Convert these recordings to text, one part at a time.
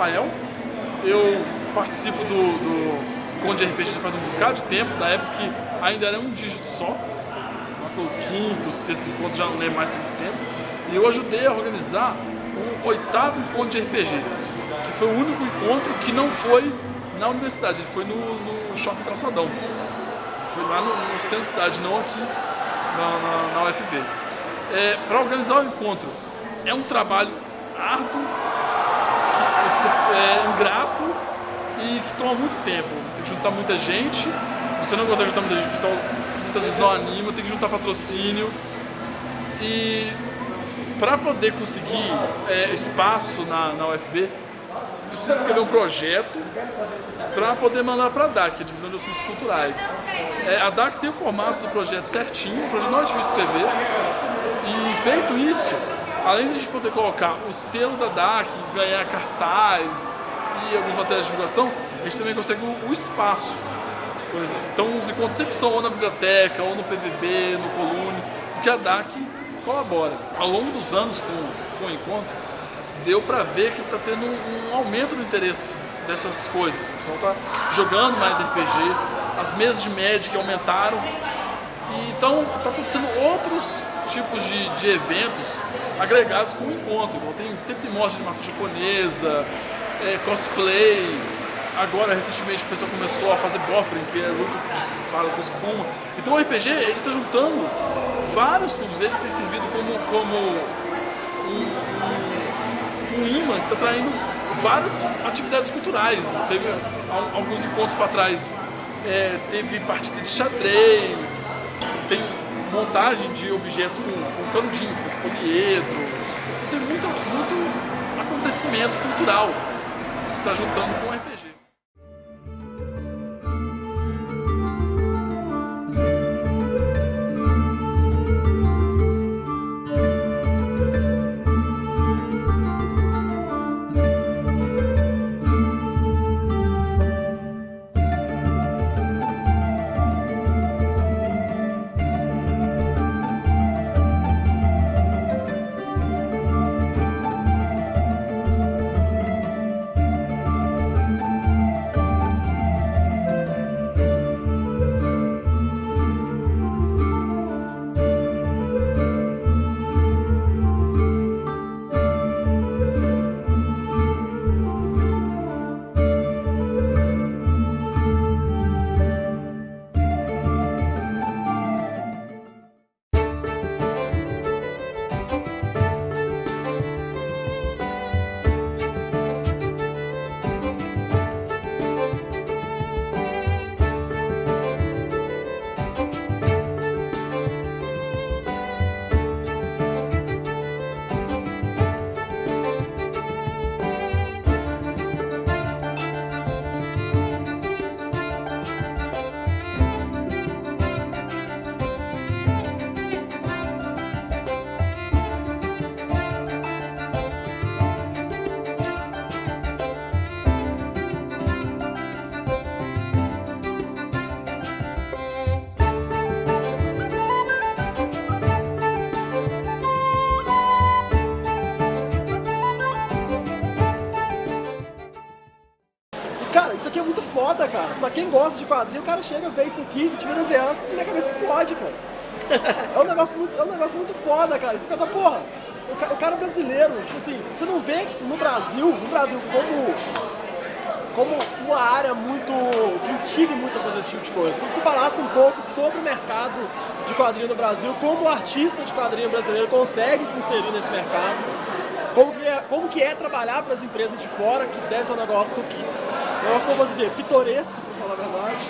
Rafael, eu participo do Conde RPG já faz um bocado de tempo, da época que ainda era um dígito só, lá pelo quinto, sexto encontro, já não lembro mais tanto tempo, e eu ajudei a organizar o 8º encontro de RPG, que foi o único encontro que não foi na universidade, ele foi no Shopping Calçadão, foi lá no centro da cidade, não aqui na UFV. Para organizar o encontro é um trabalho árduo, ingrato e que toma muito tempo. Tem que juntar muita gente, você não consegue juntar muita gente, o pessoal muitas vezes não anima, tem que juntar patrocínio. E para poder conseguir espaço na UFV, precisa escrever um projeto para poder mandar para a DAC, a Divisão de Assuntos Culturais. A DAC tem o formato do projeto certinho, o projeto não é difícil escrever, e feito isso, além de a gente poder colocar o selo da DAC, ganhar cartaz e alguns materiais de divulgação, a gente também consegue o espaço. Então os encontros sempre são ou na biblioteca, ou no PVB, no Colune, porque a DAC colabora. Ao longo dos anos com o encontro, deu para ver que está tendo um aumento no interesse dessas coisas. O pessoal está jogando mais RPG, as mesas de Magic aumentaram, e então está acontecendo outros tipos de eventos agregados com o encontro. Então, sempre tem mostra de animação japonesa, cosplay. Agora, recentemente, o pessoal começou a fazer Bofren, que é luta de espada com espuma. Então o RPG está juntando vários públicos, ele tem servido como um imã que está traindo várias atividades culturais. Teve alguns encontros para trás, teve partida de xadrez, tem montagem de objetos com canudinho, poliedro. Tem muito acontecimento cultural que está juntando com o RPG. Isso aqui é muito foda, cara. Pra quem gosta de quadrinho, o cara chega, vê isso aqui e te vê desenhando, e minha cabeça explode, cara. É um negócio muito foda, cara. Você pensa, porra, o cara brasileiro, tipo assim, você não vê no Brasil como uma área muito que instiga muito a fazer esse tipo de coisa. Queria que você falasse um pouco sobre o mercado de quadrinho no Brasil, como o artista de quadrinho brasileiro consegue se inserir nesse mercado, como que é trabalhar para as empresas de fora, que deve ser um negócio como eu posso dizer, pitoresco, para falar a verdade.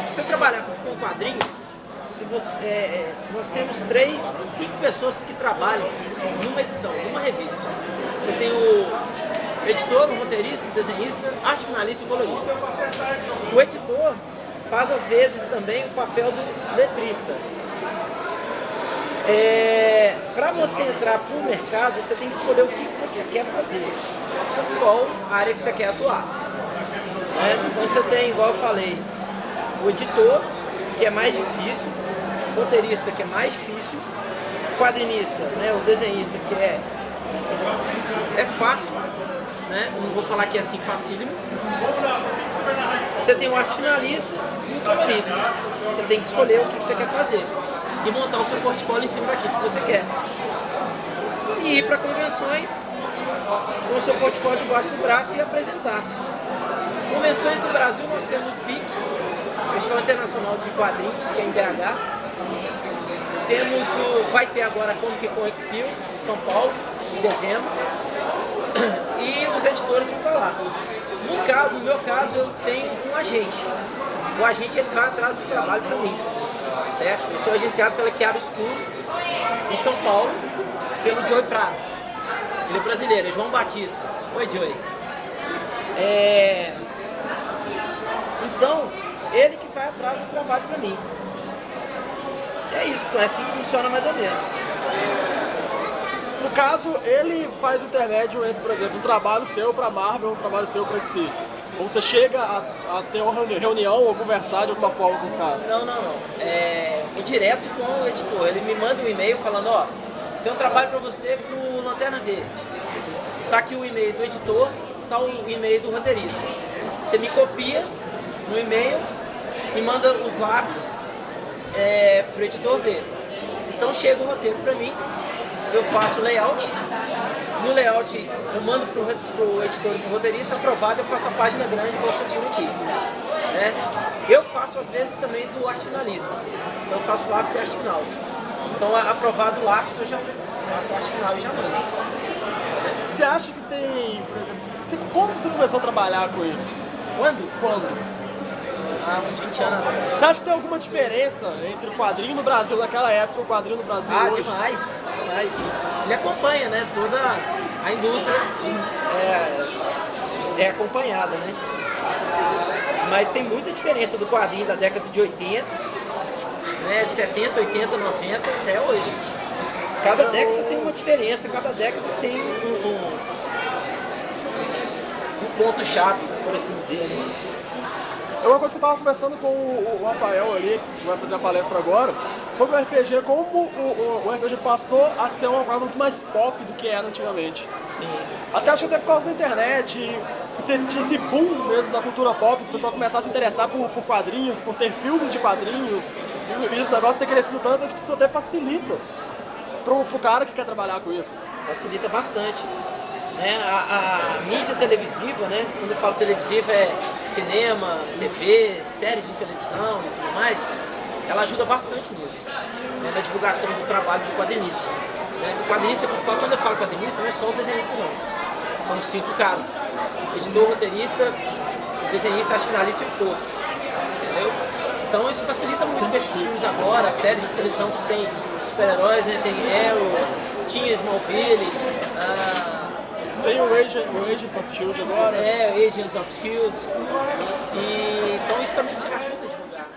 Você trabalhar com quadrinho, nós temos 5 pessoas que trabalham numa edição, numa revista. Você tem o editor, o roteirista, o desenhista, arte finalista e o colorista. O editor faz às vezes também o papel do letrista. Para você entrar para o mercado, você tem que escolher o que você quer fazer, qual área que você quer atuar. Então você tem, igual eu falei, o editor, que é mais difícil, o roteirista, que é mais difícil, o quadrinista, o desenhista, que é É fácil, né? Não vou falar que é assim facílimo. Você tem o arte finalista e o colorista. Você tem que escolher o que você quer fazer e montar o seu portfólio em cima daquilo que você quer. E ir para convenções com o seu portfólio debaixo do braço e apresentar. Convenções do Brasil nós temos o FIC, Festival Internacional de Quadrinhos, que é em BH. Vai ter agora a Comic Con Experience em São Paulo, em dezembro. E os editores vão estar lá. No meu caso, eu tenho um agente. O agente ele vai atrás do trabalho para mim, certo? Eu sou agenciado pela Chiaro Escuro, em São Paulo, pelo Joey Prado. Ele é brasileiro, é João Batista. Oi, Joey. Então, ele que vai atrás do trabalho para mim. É isso, é assim que funciona mais ou menos. No caso, ele faz o intermédio entre, por exemplo, um trabalho seu para Marvel, um trabalho seu para DC. Ou você chega a ter uma reunião ou conversar de alguma forma com os caras? Não. Vou direto com o editor. Ele me manda um e-mail falando, ó, tem um trabalho para você pro Lanterna Verde. Tá aqui o e-mail do editor, tá o e-mail do roteirista. Você me copia no e-mail e manda os lápis pro editor ver. Então chega o roteiro para mim, eu faço o layout. No layout eu mando pro editor e pro roteirista, aprovado, eu faço a página grande que vocês viram aqui. Né? Eu faço às vezes também do arte finalista. Então eu faço lápis e arte final. Então aprovado o lápis eu já faço a arte final e já mando. Você acha que tem, por exemplo, quando você começou a trabalhar com isso? Quando? Há uns 20 anos atrás. Você acha que tem alguma diferença entre o quadrinho no Brasil naquela época e o quadrinho no Brasil hoje? Demais. Ele acompanha, né? Toda a indústria é acompanhada, né? Mas tem muita diferença do quadrinho da década de 80, né? De 70, 80, 90 até hoje. Cada década tem uma diferença, cada década tem um ponto-chave, por assim dizer, né? É uma coisa que eu estava conversando com o Rafael ali, que vai fazer a palestra agora, sobre o RPG, como o RPG passou a ser uma coisa muito mais pop do que era antigamente. Sim. Acho que até por causa da internet, por ter esse boom mesmo da cultura pop, o pessoal começar a se interessar por quadrinhos, por ter filmes de quadrinhos, e o negócio ter crescido tanto, acho que isso até facilita pro cara que quer trabalhar com isso. Facilita bastante. Né? A mídia televisiva, né? Quando eu falo televisiva é cinema, TV, séries de televisão e tudo mais, ela ajuda bastante nisso, né? Na divulgação do trabalho do quadrinista. Né? Do quadrinista, quando eu falo quadrinista, não é só o desenhista não, são os 5 caras, editor, roteirista, desenhista, arte finalista e o corpo, entendeu? Então isso facilita muito com esses filmes agora, as séries de televisão que tem super-heróis, né? Tem Arrow, tinha Smallville, tem o Agents of S.H.I.E.L.D. agora. Agents of S.H.I.E.L.D. Então isso também te ajuda a divulgar, né?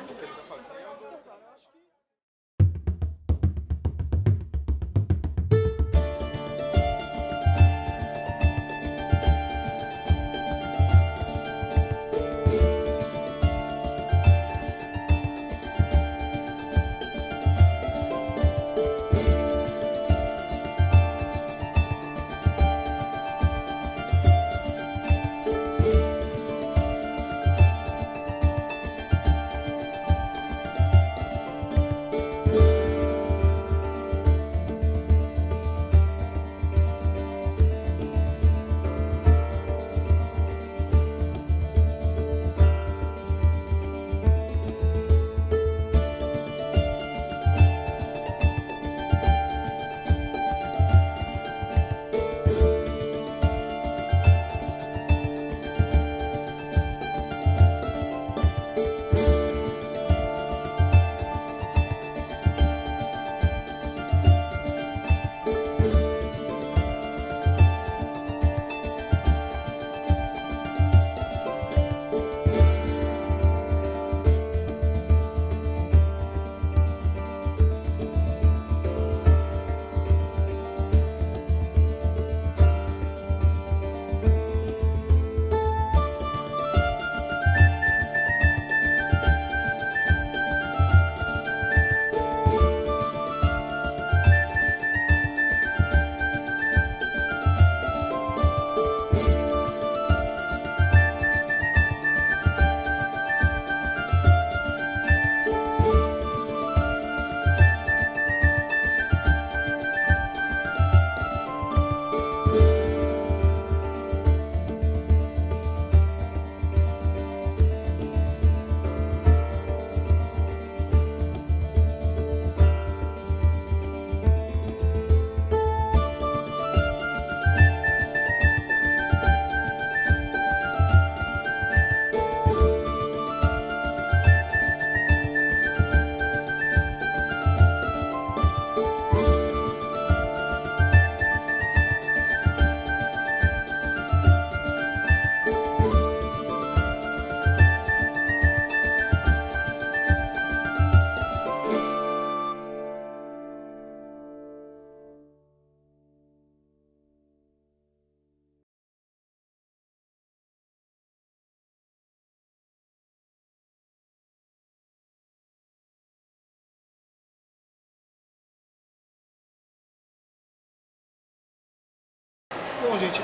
Bom, gente,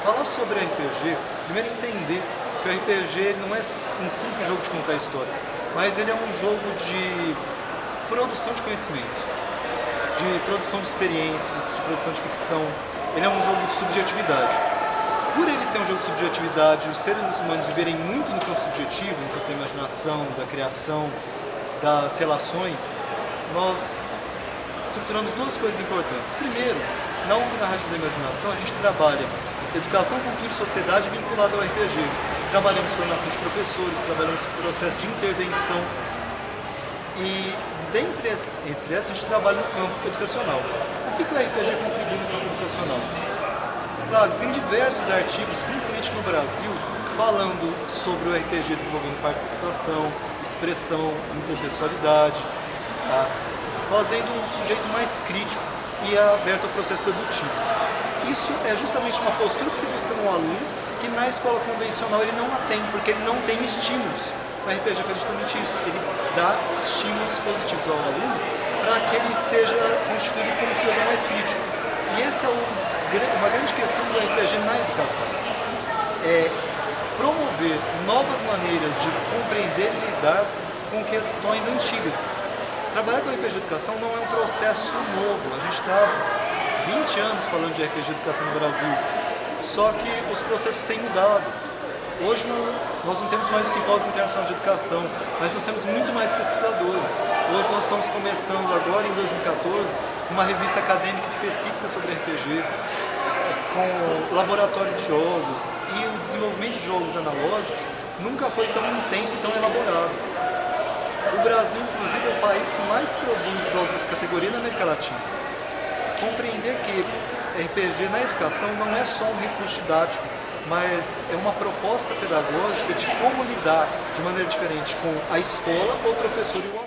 falar sobre RPG, primeiro entender que o RPG não é um simples jogo de contar história, mas ele é um jogo de produção de conhecimento, de produção de experiências, de produção de ficção. Ele é um jogo de subjetividade. Por ele ser um jogo de subjetividade, os seres humanos viverem muito no campo subjetivo, no campo da imaginação, da criação, das relações, nós estruturamos duas coisas importantes. Primeiro, na UNG Narrativa da Imaginação, a gente trabalha educação, cultura e sociedade vinculada ao RPG. Trabalhamos formação de professores, trabalhamos processo de intervenção e, entre essas, a gente trabalha no campo educacional. O que o RPG contribui no campo educacional? Claro, tem diversos artigos, principalmente no Brasil, falando sobre o RPG desenvolvendo participação, expressão, interpessoalidade, fazendo um sujeito mais crítico e aberto ao processo dedutivo. Isso é justamente uma postura que se busca no aluno, que na escola convencional ele não a tem, porque ele não tem estímulos. O RPG faz justamente isso, ele dá estímulos positivos ao aluno para que ele seja constituído como um cidadão mais crítico. E essa é uma grande questão do RPG na educação. É promover novas maneiras de compreender e lidar com questões antigas. Trabalhar com RPG de educação não é um processo novo, a gente está 20 anos falando de RPG de educação no Brasil, só que os processos têm mudado. Hoje nós não temos mais o Simpósio Internacional de Educação, mas nós temos muito mais pesquisadores. Hoje nós estamos começando agora em 2014 uma revista acadêmica específica sobre RPG, com laboratório de jogos, e o desenvolvimento de jogos analógicos nunca foi tão intenso e tão elaborado. O Brasil, inclusive, é o país que mais produz jogos dessa categoria na América Latina. Compreender que RPG na educação não é só um recurso didático, mas é uma proposta pedagógica de como lidar de maneira diferente com a escola, o professor e o aluno.